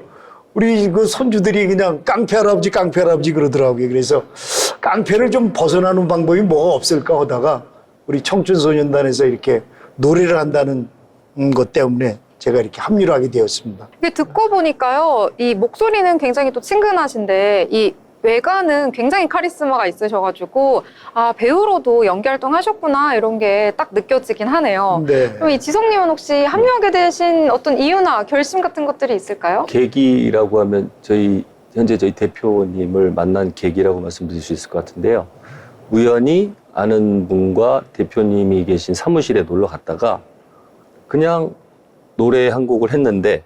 우리 그 손주들이 그냥 깡패 할아버지 그러더라고요. 그래서 깡패를 좀 벗어나는 방법이 뭐가 없을까 하다가 우리 청춘소년단에서 이렇게 노래를 한다는 것 때문에 제가 이렇게 합류를 하게 되었습니다. 이게 듣고 보니까요, 이 목소리는 굉장히 또 친근하신데, 이 외관은 굉장히 카리스마가 있으셔가지고, 아, 배우로도 연기활동 하셨구나, 이런 게 딱 느껴지긴 하네요. 네. 그럼 이 지성님은 혹시 합류하게 되신 어떤 이유나 결심 같은 것들이 있을까요? 계기라고 하면 현재 저희 대표님을 만난 계기라고 말씀드릴 수 있을 것 같은데요. 우연히 아는 분과 대표님이 계신 사무실에 놀러 갔다가 그냥 노래 한 곡을 했는데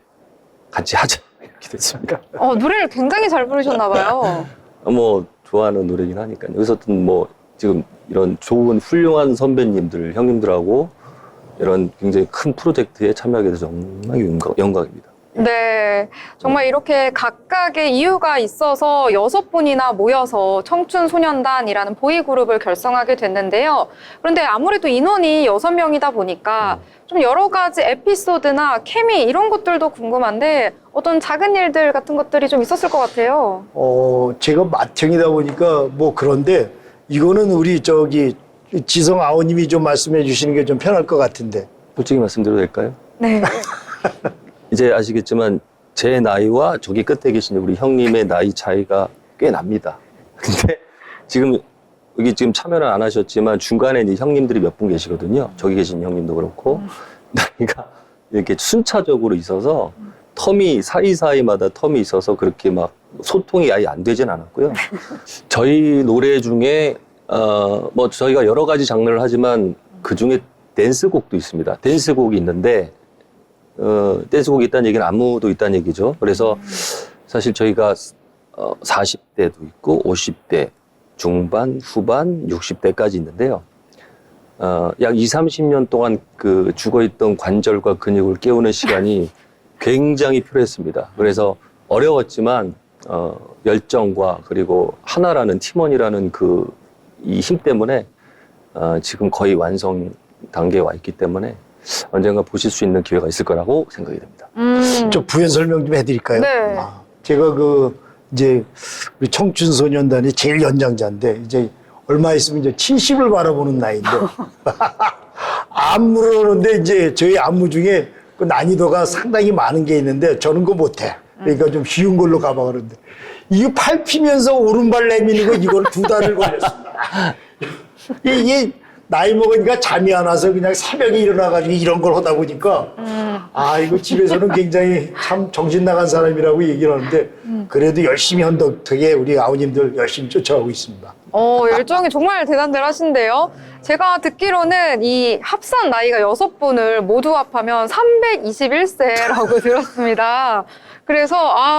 같이 하자 이렇게 됐습니다. 노래를 굉장히 잘 부르셨나봐요. 뭐 좋아하는 노래긴 하니까요. 그래서 뭐 지금 이런 좋은 훌륭한 선배님들, 형님들하고 이런 굉장히 큰 프로젝트에 참여하게 돼서 정말 영광입니다. 네, 정말 이렇게 각각의 이유가 있어서 6분이나 모여서 청춘소년단이라는 보이그룹을 결성하게 됐는데요. 그런데 아무래도 인원이 6명이다 보니까 좀 여러 가지 에피소드나 케미 이런 것들도 궁금한데 어떤 작은 일들 같은 것들이 좀 있었을 것 같아요. 제가 맏형이다 보니까 뭐 그런데 이거는 우리 지성 아우님이 좀 말씀해 주시는 게 좀 편할 것 같은데. 솔직히 말씀드려도 될까요? 네. 이제 아시겠지만 제 나이와 저기 끝에 계신 우리 형님의 나이 차이가 꽤 납니다. 근데 여기 지금 참여를 안 하셨지만 중간에 이제 형님들이 몇 분 계시거든요. 저기 계신 형님도 그렇고 나이가 이렇게 순차적으로 있어서 사이사이마다 텀이 있어서 그렇게 막 소통이 아예 안 되진 않았고요. 저희 노래 중에 뭐 저희가 여러 가지 장르를 하지만 그 중에 댄스곡도 있습니다. 댄스곡이 있는데 댄스곡이 있다는 얘기는 안무도 있다는 얘기죠. 그래서 사실 저희가 40대도 있고 50대 중반, 후반, 60대까지 있는데요. 약 20-30년 동안 그 죽어있던 관절과 근육을 깨우는 시간이 굉장히 필요했습니다. 그래서 어려웠지만 열정과 그리고 하나라는 팀원이라는 이 힘 때문에 지금 거의 완성 단계에 와 있기 때문에 언젠가 보실 수 있는 기회가 있을 거라고 생각이 됩니다. 좀 부연 설명 좀 해드릴까요? 네. 제가 이제 우리 청춘소년단의 제일 연장자인데 이제 얼마 있으면 이제 70을 바라보는 나이인데 안무를 이제 저희 안무 중에 그 난이도가 상당히 많은 게 있는데 저는 그거 못해. 그러니까 좀 쉬운 걸로 가봐 그러는데 이거 팔 피면서 오른발 내미는 거 이걸 2달을 걸렸습니다. 이게 나이 먹으니까 잠이 안 와서 그냥 새벽에 일어나가지고 이런 걸 하다 보니까 이거 집에서는 굉장히 참 정신 나간 사람이라고 얘기를 하는데 그래도 열심히 한 덕택에 우리 아우님들 열심히 쫓아가고 있습니다. 열정이 정말 대단하신데요. 제가 듣기로는 이 합산 나이가 6분을 모두 합하면 321세라고 들었습니다. 그래서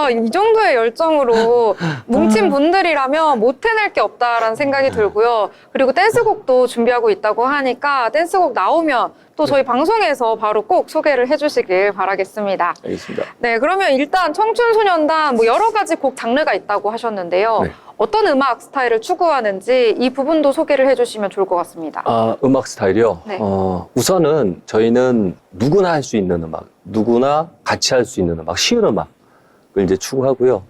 이 정도의 열정으로 뭉친 분들이라면 못 해낼 게 없다라는 생각이 들고요. 그리고 댄스곡도 준비하고 있다고 하니까 댄스곡 나오면 또 저희 방송에서 바로 꼭 소개를 해주시길 바라겠습니다. 알겠습니다. 네, 그러면 일단 청춘소년단 뭐 여러 가지 곡 장르가 있다고 하셨는데요. 네. 어떤 음악 스타일을 추구하는지 이 부분도 소개를 해주시면 좋을 것 같습니다. 음악 스타일이요? 네. 우선은 저희는 누구나 할 수 있는 음악, 누구나 같이 할 수 있는 음악, 쉬운 음악을 이제 추구하고요.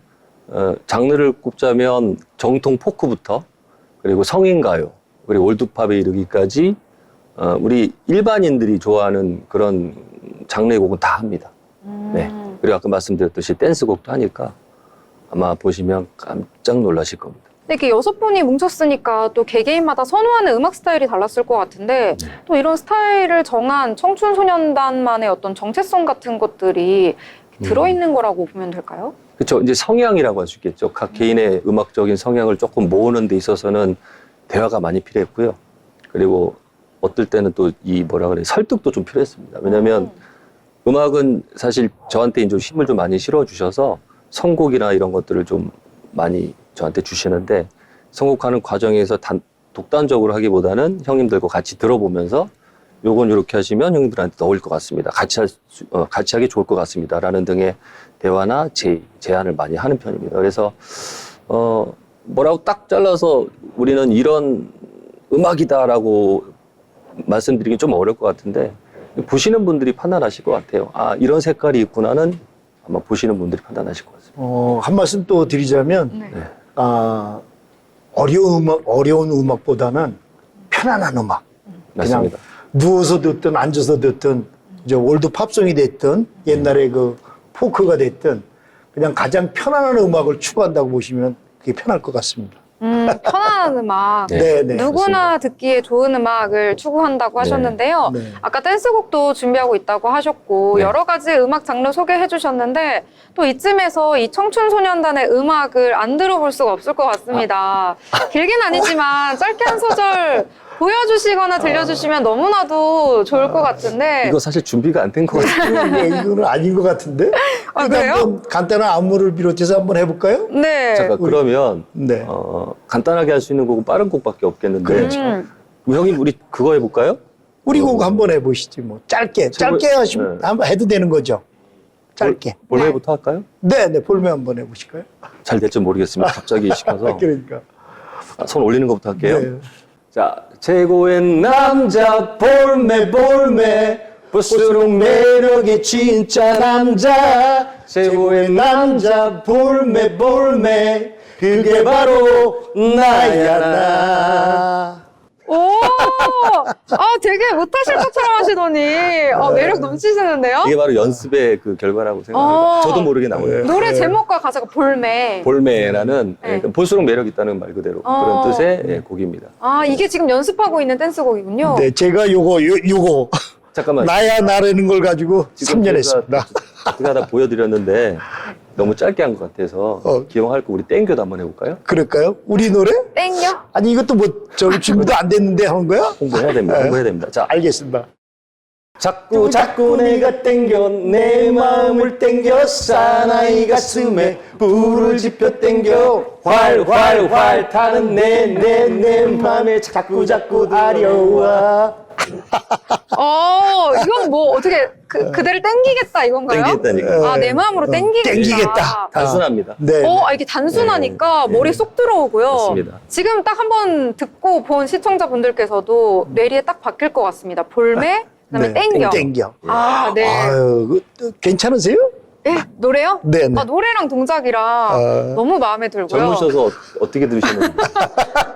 장르를 꼽자면 정통 포크부터 그리고 성인가요, 그리고 올드팝에 이르기까지 우리 일반인들이 좋아하는 그런 장르의 곡은 다 합니다. 네. 그리고 아까 말씀드렸듯이 댄스곡도 하니까 아마 보시면 깜짝 놀라실 겁니다. 이렇게 6분이 뭉쳤으니까 또 개개인마다 선호하는 음악 스타일이 달랐을 것 같은데 또 이런 스타일을 정한 청춘소년단만의 어떤 정체성 같은 것들이 들어있는 거라고 보면 될까요? 그렇죠. 이제 성향이라고 할 수 있겠죠. 각 개인의 음악적인 성향을 조금 모으는 데 있어서는 대화가 많이 필요했고요. 그리고 어떨 때는 또 설득도 좀 필요했습니다. 왜냐하면 음악은 사실 저한테 이제 힘을 좀 많이 실어주셔서 선곡이나 이런 것들을 좀 많이 저한테 주시는데 선곡하는 과정에서 독단적으로 하기보다는 형님들과 같이 들어보면서 요건 이렇게 하시면 형님들한테 어울릴 것 같습니다. 같이 하기 좋을 것 같습니다. 라는 등의 대화나 제안을 많이 하는 편입니다. 그래서 뭐라고 딱 잘라서 우리는 이런 음악이다라고 말씀드리기 좀 어려울 것 같은데 보시는 분들이 판단하실 것 같아요. 이런 색깔이 있구나는 아마 보시는 분들이 판단하실 것 같습니다. 한 말씀 또 드리자면 네. 어려운 음악보다는 편안한 음악. 맞습니다. 그냥 누워서 듣든 앉아서 듣든 이제 올드 팝송이 됐든 옛날에 그 포크가 됐든 그냥 가장 편안한 음악을 추구한다고 보시면 그게 편할 것 같습니다. 편안한 음악. 네, 네. 누구나 듣기에 좋은 음악을 추구한다고 하셨는데요. 네. 아까 댄스곡도 준비하고 있다고 하셨고 네. 여러 가지 음악 장르 소개해 주셨는데 또 이쯤에서 이 청춘소년단의 음악을 안 들어볼 수가 없을 것 같습니다. 길긴 아니지만 짧게 한 소절 보여주시거나 들려주시면 너무나도 좋을 것 같은데. 이거 사실 준비가 안 된 것 같아요. 네, 이거는 아닌 것 같은데. 아, 그러니까 그래요? 한번 간단한 안무를 비롯해서 한번 해볼까요? 네. 잠깐 그러면 네. 간단하게 할 수 있는 곡은 빠른 곡밖에 없겠는데 그렇죠. 형님 우리 그거 해볼까요? 우리 곡 한번 해보시지 뭐. 짧게 하시면 네. 한번 해도 되는 거죠. 짧게. 볼메부터 할까요? 네, 네. 볼메 한번 해보실까요? 잘 될지 모르겠습니다. 갑자기 시켜서 그러니까. 손 올리는 것부터 할게요. 네. 자, 최고의 남자 볼메 볼수록 매력이 진짜 남자 최고의 남자 볼메 그게 바로 나야 나. 오! 되게 못하실 것처럼 하시더니 매력 넘치시는데요? 이게 바로 연습의 그 결과라고 생각합니다. 저도 모르게 나오네요. 노래 제목과 가사가 볼메. 볼메라는 네. 볼수록 매력 있다는 말 그대로 그런 뜻의 곡입니다. 이게 지금 연습하고 있는 댄스곡이군요. 네, 제가 요거 잠깐만. 나야 나라는 걸 가지고 지금 3년 제가 했습니다. 제가 다 보여드렸는데 너무 짧게 한 것 같아서 기왕할 거 우리 땡겨도 한번 해볼까요? 그럴까요? 우리 노래? 땡요? 아니 이것도 뭐 저기 준비도 안 됐는데 하는 거야? 홍보해야 됩니다. 네. 홍보해야 됩니다. 자, 알겠습니다. 자꾸 내가 땡겨 내 마음을 땡겨 사나이 가슴에 불을 지펴 땡겨 활활활 타는 내 맘에 자꾸 아려와. 이건 뭐 어떻게 그대를 땡기겠다 이건가요? 땡기겠다니까. 내 마음으로 땡기겠다. 땡기겠다. 단순합니다. 네. 이게 단순하니까 머리 쏙 들어오고요. 맞습니다. 지금 딱 한번 듣고 본 시청자분들께서도 뇌리에 딱 박힐 것 같습니다. 볼메, 그다음에 땡겨. 땡겨. 네. 아유, 괜찮으세요? 예, 노래요? 네, 네. 노래랑 동작이랑 너무 마음에 들고요. 젊으셔서 어떻게 들으셨는지.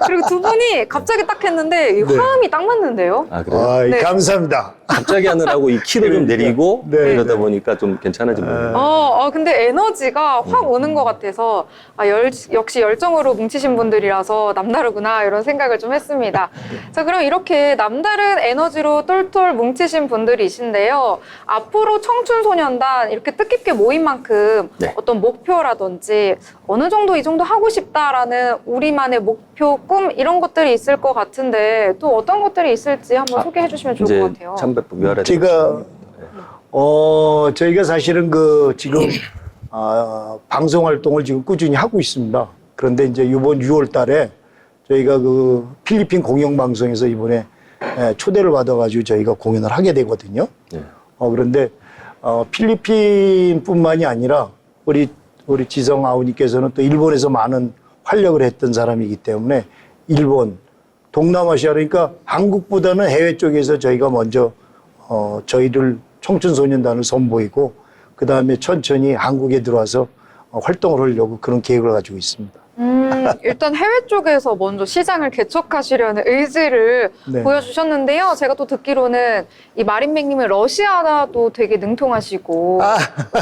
그리고 두 분이 갑자기 딱 했는데 이 화음이 딱 맞는데요? 아, 그래요? 아이, 네. 감사합니다. 갑자기 하느라고 이 키를 좀 내리고 네, 이러다 네. 보니까 좀 괜찮아진 모르겠네요. 근데 에너지가 확 오는 것 같아서 역시 열정으로 뭉치신 분들이라서 남다르구나 이런 생각을 좀 했습니다. 자, 그럼 이렇게 남다른 에너지로 똘똘 뭉치신 분들이신데요. 앞으로 청춘소년단 이렇게 뜻깊게 모인 만큼 네. 어떤 목표라든지 어느 정도 이 정도 하고 싶다라는 우리만의 목표, 꿈 이런 것들이 있을 것 같은데 또 어떤 것들이 있을지 한번 소개해 주시면 좋을 이제 것 같아요. 참배법 위아래 제가 저희가 사실은 지금 방송 활동을 지금 꾸준히 하고 있습니다. 그런데 이제 이번 6월 달에 저희가 필리핀 공영 방송에서 이번에 초대를 받아가지고 저희가 공연을 하게 되거든요. 네. 그런데 필리핀뿐만이 아니라 우리 지성 아우님께서는 또 일본에서 많은 활약을 했던 사람이기 때문에 일본, 동남아시아 그러니까 한국보다는 해외 쪽에서 저희가 먼저 저희를 청춘소년단을 선보이고 그 다음에 천천히 한국에 들어와서 활동을 하려고 그런 계획을 가지고 있습니다. 일단 해외 쪽에서 먼저 시장을 개척하시려는 의지를 네. 보여주셨는데요. 제가 또 듣기로는 이 마린백님은 러시아도 되게 능통하시고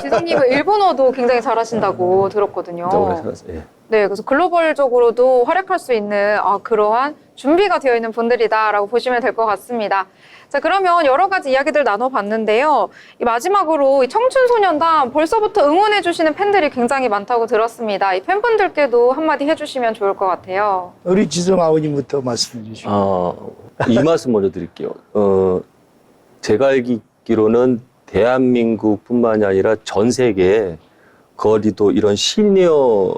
지성님은 일본어도 굉장히 잘하신다고 들었거든요. 진짜 오래 살았어요. 예. 네, 그래서 글로벌적으로도 활약할 수 있는 그러한 준비가 되어 있는 분들이다라고 보시면 될 것 같습니다. 자, 그러면 여러 가지 이야기들 나눠봤는데요. 이 마지막으로 이 청춘소년단 벌써부터 응원해주시는 팬들이 굉장히 많다고 들었습니다. 이 팬분들께도 한마디 해주시면 좋을 것 같아요. 우리 지성 아우님부터 말씀해 주시죠. 이 말씀 먼저 드릴게요. 제가 알기로는 대한민국뿐만이 아니라 전 세계에 거리도 이런 시니어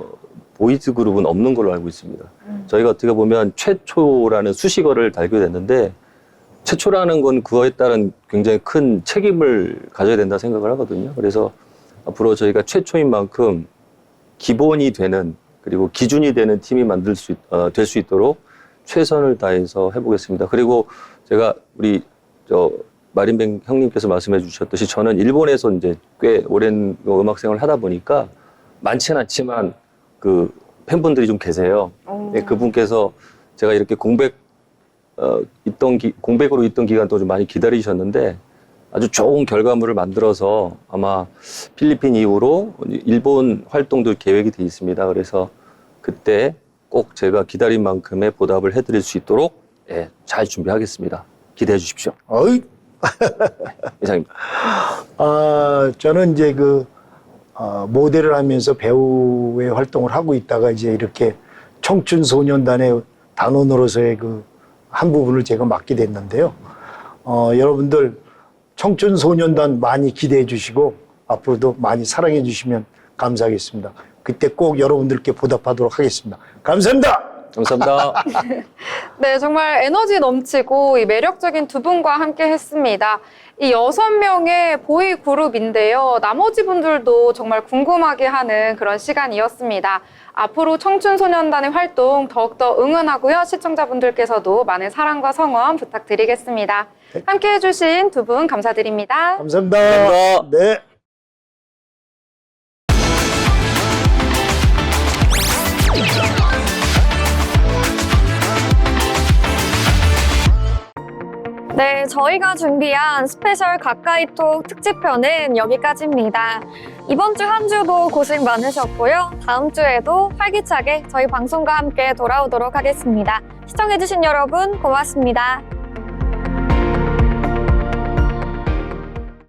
보이즈 그룹은 없는 걸로 알고 있습니다. 저희가 어떻게 보면 최초라는 수식어를 달게 됐는데 최초라는 건 그거에 따른 굉장히 큰 책임을 가져야 된다 생각을 하거든요. 그래서 앞으로 저희가 최초인 만큼 기본이 되는 그리고 기준이 되는 팀이 될 수 있도록 최선을 다해서 해보겠습니다. 그리고 제가 우리 마린뱅 형님께서 말씀해 주셨듯이 저는 일본에서 이제 꽤 오랜 음악 생활을 하다 보니까 많지는 않지만 그 팬분들이 좀 계세요. 네, 그분께서 제가 이렇게 공백으로 있던 기간 동안 좀 많이 기다리셨는데 아주 좋은 결과물을 만들어서 아마 필리핀 이후로 일본 활동도 계획이 돼 있습니다. 그래서 그때 꼭 제가 기다린 만큼의 보답을 해드릴 수 있도록 예, 잘 준비하겠습니다. 기대해 주십시오. 어이, 이상입니다. 저는 이제 모델을 하면서 배우의 활동을 하고 있다가 이제 이렇게 청춘소년단의 단원으로서의 한 부분을 제가 맡게 됐는데요. 여러분들 청춘소년단 많이 기대해 주시고 앞으로도 많이 사랑해 주시면 감사하겠습니다. 그때 꼭 여러분들께 보답하도록 하겠습니다. 감사합니다. 감사합니다. 네, 정말 에너지 넘치고 이 매력적인 두 분과 함께 했습니다. 이 6명의 보이 그룹인데요. 나머지 분들도 정말 궁금하게 하는 그런 시간이었습니다. 앞으로 청춘소년단의 활동 더욱더 응원하고요. 시청자분들께서도 많은 사랑과 성원 부탁드리겠습니다. 함께 해주신 두 분 감사드립니다. 감사합니다. 감사합니다. 네. 네, 저희가 준비한 스페셜 가까이톡 특집편은 여기까지입니다. 이번 주 한 주도 고생 많으셨고요. 다음 주에도 활기차게 저희 방송과 함께 돌아오도록 하겠습니다. 시청해주신 여러분 고맙습니다.